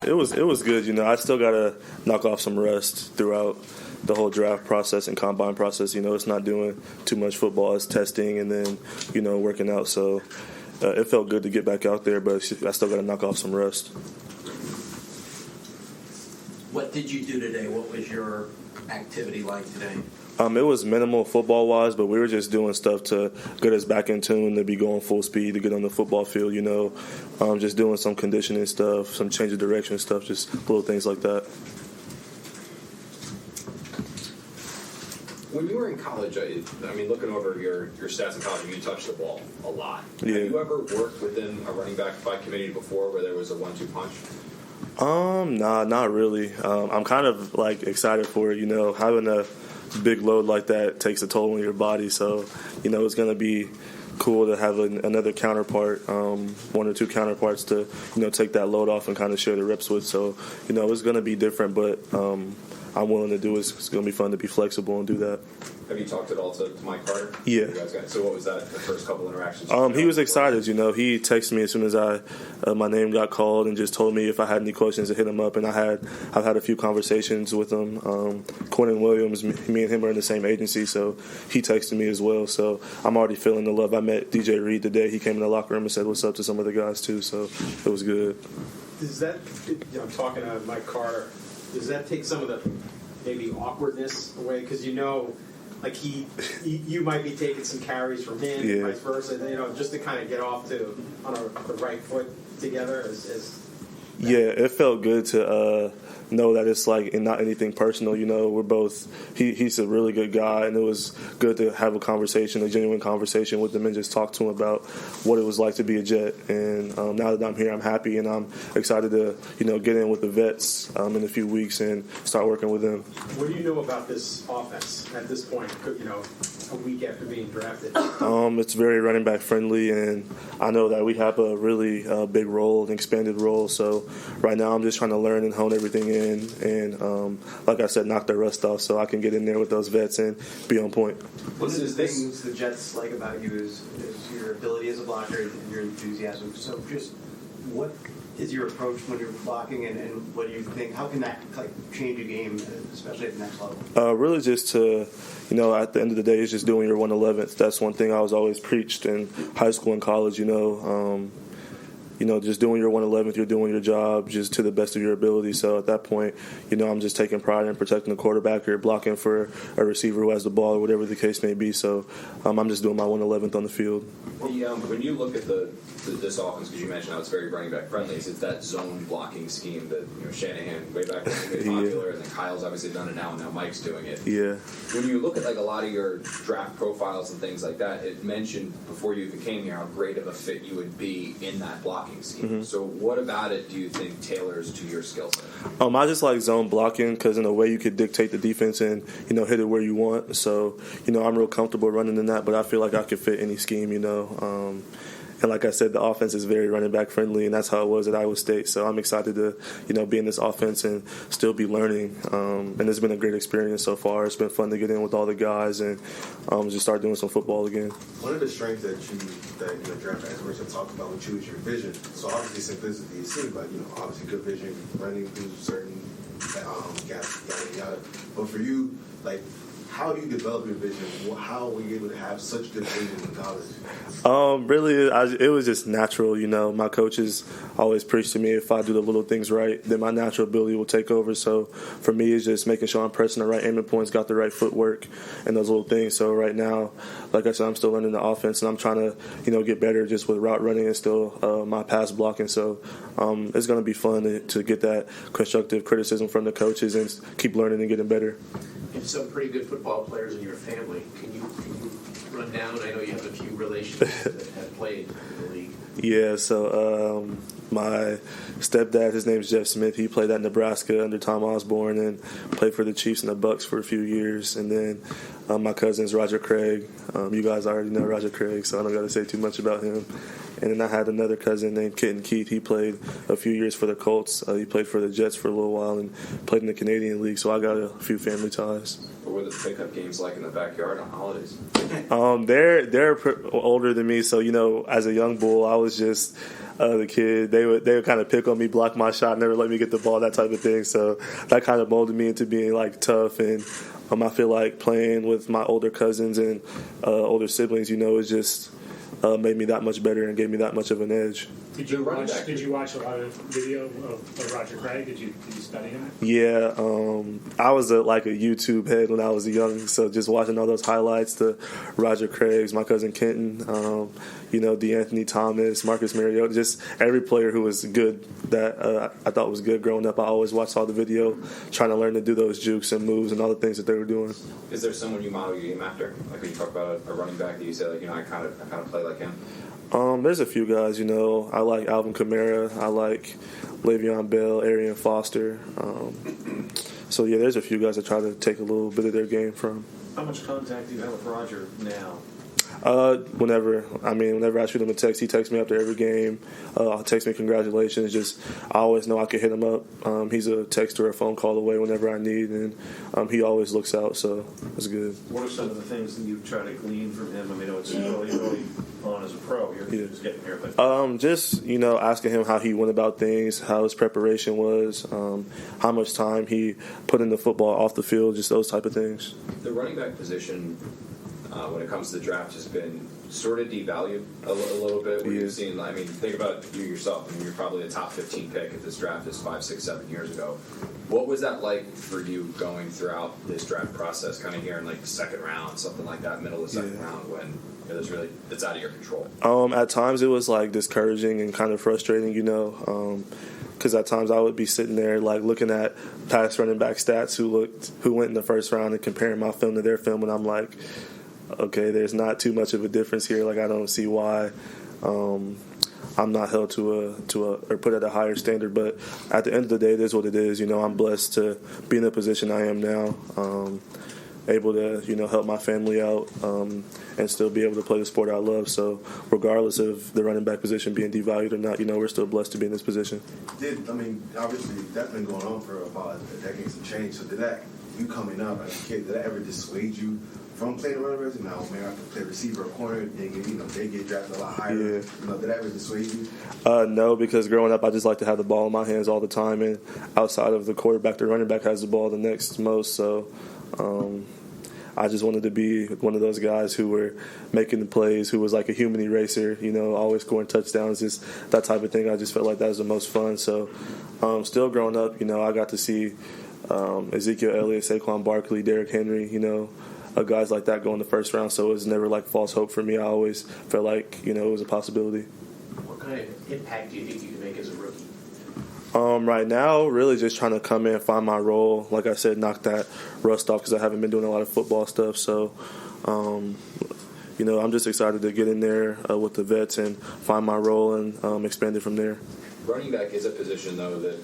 It was good. You know, I still gotta knock off some rust throughout the whole draft process and combine process. You know, it's not doing too much football. It's testing and then, you know, working out. So it felt good to get back out there, but I still gotta knock off some rust. What did you do today? What was your activity like today? It was minimal football-wise, but we were just doing stuff to get us back in tune, to be going full speed, to get on the football field, you know. Just doing some conditioning stuff, some change of direction stuff, just little things like that. When you were in college, I mean, looking over your stats in college, you touched the ball a lot. Yeah. Have you ever worked within a running back by committee before where there was a 1-2 punch? Nah, not really. I'm kind of, like, excited for it, you know. Having a big load like that takes a toll on your body, so, you know, it's going to be cool to have another counterpart, one or two counterparts to, you know, take that load off and kind of share the reps with. So, you know, it's going to be different, but I'm willing to do it. It's going to be fun to be flexible and do that. Have you talked at all to Mike Carter? Yeah. So what was that, the first couple interactions? He was excited, you know. He texted me as soon as my name got called and just told me if I had any questions to hit him up. And I've had a few conversations with him. Quentin Williams, me and him are in the same agency, so he texted me as well. So I'm already feeling the love. I met DJ Reed today. He came in the locker room and said what's up to some of the guys too. So it was good. Does that, I'm talking to Mike Carter, does that take some of the maybe awkwardness away? Because you know, like you might be taking some carries from him, yeah. And vice versa. You know, just to kind of get off on the right foot together. Yeah, it felt good to know that it's like not anything personal. You know, we're both. He's a really good guy, and it was good to have a conversation, a genuine conversation with him, and just talk to him about what it was like to be a Jet. And now that I'm here, I'm happy, and I'm excited to get in with the vets in a few weeks and start working with them. What do you know about this offense at this point? You know, a week after being drafted. It's very running back friendly, and I know that we have a really big role, an expanded role. So right now, I'm just trying to learn and hone everything in, and like I said, knock the rust off so I can get in there with those vets and be on point. One of the things the Jets like about you is your ability as a blocker and your enthusiasm. So just what is your approach when you're blocking, and what do you think? How can that change a game, especially at the next level? Really just to, at the end of the day, it's just doing your 111th. That's one thing I was always preached in high school and college, just doing your 111th, you're doing your job just to the best of your ability. So at that point, I'm just taking pride in protecting the quarterback or blocking for a receiver who has the ball or whatever the case may be. So I'm just doing my 111th on the field. When you look at this offense, because you mentioned how it's very running back friendly, it's that zone blocking scheme that Shanahan way back when made popular, and then Kyle's obviously done it now, and now Mike's doing it. Yeah. When you look at a lot of your draft profiles and things like that, it mentioned before you even came here how great of a fit you would be in that blocking scheme. Mm-hmm. So what about it do you think tailors to your skill set? I just like zone blocking because in a way you could dictate the defense and hit it where you want. So I'm real comfortable running in that, but I feel like I could fit any scheme. And like I said, the offense is very running back friendly, and that's how it was at Iowa State. So I'm excited to, be in this offense and still be learning. And it's been a great experience so far. It's been fun to get in with all the guys and just start doing some football again. One of the strengths that draft experts have talked about with you is your vision. So obviously simplicity is seen, but obviously good vision, running through certain gaps, yada yada. But for you, how do you develop your vision? How were you able to have such good vision in college? Really, it was just natural. My coaches always preach to me if I do the little things right, then my natural ability will take over. So for me, it's just making sure I'm pressing the right aiming points, got the right footwork, and those little things. So right now, like I said, I'm still learning the offense, and I'm trying to, get better just with route running and still my pass blocking. So it's going to be fun to get that constructive criticism from the coaches and keep learning and getting better. You have some pretty good football players in your family. Can you run down? I know you have a few relations that have played in the league. Yeah, so my stepdad, his name's Jeff Smith. He played at Nebraska under Tom Osborne and played for the Chiefs and the Bucks for a few years. And then my cousin's Roger Craig. You guys already know Roger Craig, so I don't got to say too much about him. And then I had another cousin named Kitten Keith. He played a few years for the Colts. He played for the Jets for a little while and played in the Canadian League. So I got a few family ties. What were the pickup games like in the backyard on holidays? They're older than me, so as a young bull, I was just the kid. They would kind of pick on me, block my shot, never let me get the ball, that type of thing. So that kind of molded me into being like tough, and I feel like playing with my older cousins and older siblings, it just made me that much better and gave me that much of an edge. Did you watch a lot of video of Roger Craig? Did you study him? Yeah, I was a YouTube head when I was young, so just watching all those highlights, the Roger Craigs, my cousin Kenton, DeAnthony Thomas, Marcus Mariota, just every player who was good that I thought was good growing up. I always watched all the video, trying to learn to do those jukes and moves and all the things that they were doing. Is there someone you model your game after? Like when you talk about a running back that you say, I kind of play like him? There's a few guys, I like Alvin Kamara, I like Le'Veon Bell, Arian Foster. So yeah, there's a few guys I try to take a little bit of their game from. How much contact do you have with Roger now? Whenever I shoot him a text, he texts me after every game. Text me congratulations. Just I always know I can hit him up. He's a text or a phone call away whenever I need, and he always looks out. So it's good. What are some of the things that you try to glean from him? I mean, it's early on as a pro. You're just getting here, but just asking him how he went about things, how his preparation was, how much time he put into football off the field, just those type of things. The running back position, when it comes to the draft, has been sort of devalued a little bit. You've seen, think about you yourself. You're probably a top 15 pick if this draft is 5, 6, 7 years ago. What was that like for you going throughout this draft process, kind of here in the second round, something like that, middle of the second round, when it's out of your control? At times it was discouraging and kind of frustrating, because at times I would be sitting there looking at past running back stats who went in the first round and comparing my film to their film, and I'm like, okay, there's not too much of a difference here. I don't see why I'm not held to or put at a higher standard. But at the end of the day, it is what it is. I'm blessed to be in the position I am now, able to help my family out, and still be able to play the sport I love. So regardless of the running back position being devalued or not, we're still blessed to be in this position. Obviously that's been going on for about a decade and change. So did that, you coming up as a kid, did that ever dissuade you from playing running backs? Now, man, I can play receiver or corner. They get drafted a lot higher. Yeah. Did that ever dissuade you? No, because growing up, I just like to have the ball in my hands all the time, and outside of the quarterback, the running back has the ball the next most. So I just wanted to be one of those guys who were making the plays, who was like a human eraser, always scoring touchdowns, just that type of thing. I just felt like that was the most fun. So still growing up, I got to see Ezekiel Elliott, Saquon Barkley, Derrick Henry, guys like that go in the first round. So it was never false hope for me. I always felt like, it was a possibility. What kind of impact do you think you can make as a rookie? Right now, really just trying to come in, find my role. Like I said, knock that rust off because I haven't been doing a lot of football stuff. So, I'm just excited to get in there with the vets and find my role and expand it from there. Running back is a position, though, that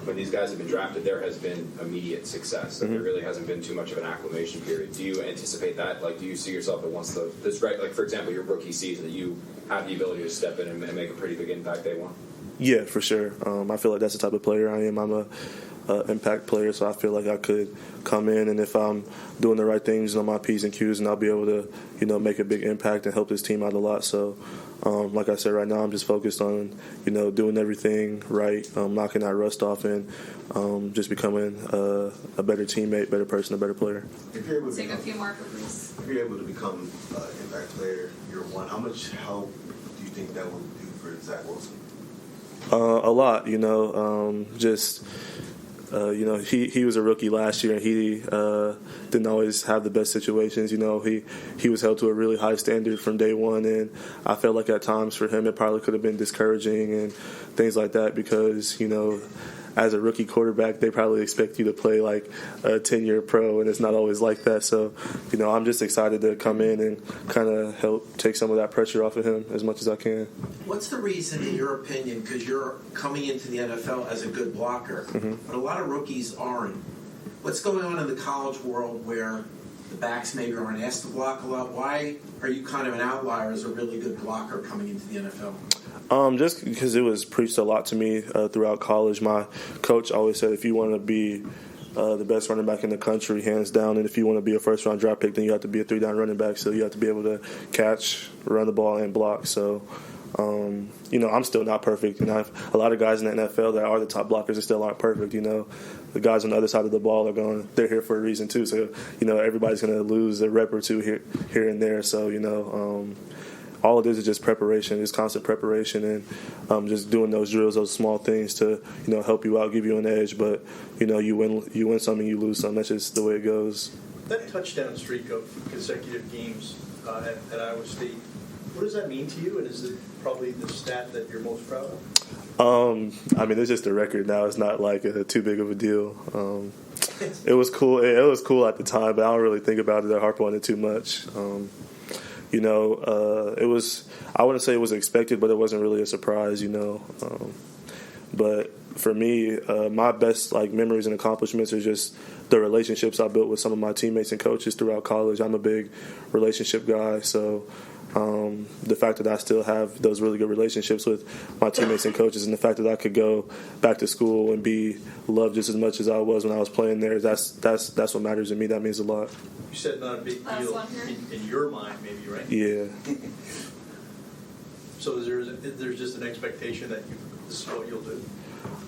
when these guys have been drafted, there has been immediate success. There really hasn't been too much of an acclimation period. Do you anticipate that? Do you see yourself that once for example, your rookie season, that you have the ability to step in and make a pretty big impact day one? Yeah, for sure. I feel like that's the type of player I am. I'm a impact player, so I feel like I could come in, and if I'm doing the right things on my P's and Q's, and I'll be able to, make a big impact and help this team out a lot. So, like I said, right now I'm just focused on, doing everything right, knocking that rust off, and just becoming a better teammate, better person, a better player. Take a few more, please. If you're able to become an impact player year one, how much help do you think that will do for Zach Wilson? A lot, he was a rookie last year, and he didn't always have the best situations. He was held to a really high standard from day one, and I felt like at times for him it probably could have been discouraging and things like that because, as a rookie quarterback, they probably expect you to play like a 10-year pro, and it's not always like that. So, I'm just excited to come in and kind of help take some of that pressure off of him as much as I can. What's the reason, in your opinion, because you're coming into the NFL as a good blocker, but a lot of rookies aren't. What's going on in the college world where the backs maybe aren't asked to block a lot? Why are you kind of an outlier as a really good blocker coming into the NFL? Just because it was preached a lot to me throughout college. My coach always said, if you want to be the best running back in the country, hands down, and if you want to be a first-round draft pick, then you have to be a 3-down running back. So you have to be able to catch, run the ball, and block. So, I'm still not perfect. And a lot of guys in the NFL that are the top blockers that still aren't perfect. The guys on the other side of the ball they're here for a reason too. So, everybody's going to lose a rep or two here and there. So, all it is just preparation, just constant preparation, and just doing those drills, those small things to help you out, give you an edge. But you win some and you lose some. That's just the way it goes. That touchdown streak of consecutive games at Iowa State, what does that mean to you? And is it probably the stat that you're most proud of? It's just a record now. It's not like too big of a deal. It was cool. It was cool at the time, but I don't really think about it or harp on it too much. It was, I wouldn't say it was expected, but it wasn't really a surprise, but for me, my best memories and accomplishments are just the relationships I built with some of my teammates and coaches throughout college. I'm a big relationship guy, so the fact that I still have those really good relationships with my teammates and coaches, and the fact that I could go back to school and be loved just as much as I was when I was playing there, that's what matters to me. That means a lot. You said not a big deal in your mind, maybe, right? Yeah. So there's just an expectation that this is what you'll do?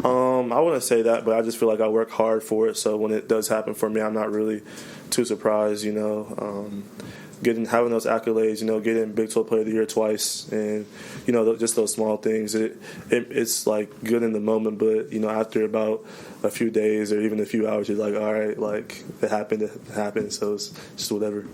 I wouldn't say that, but I just feel like I work hard for it. So when it does happen for me, I'm not really too surprised. Having those accolades, getting Big 12 Player of the Year twice, and just those small things. It's like good in the moment, but after about a few days or even a few hours, you're like, all right, like it happened. So it's just whatever.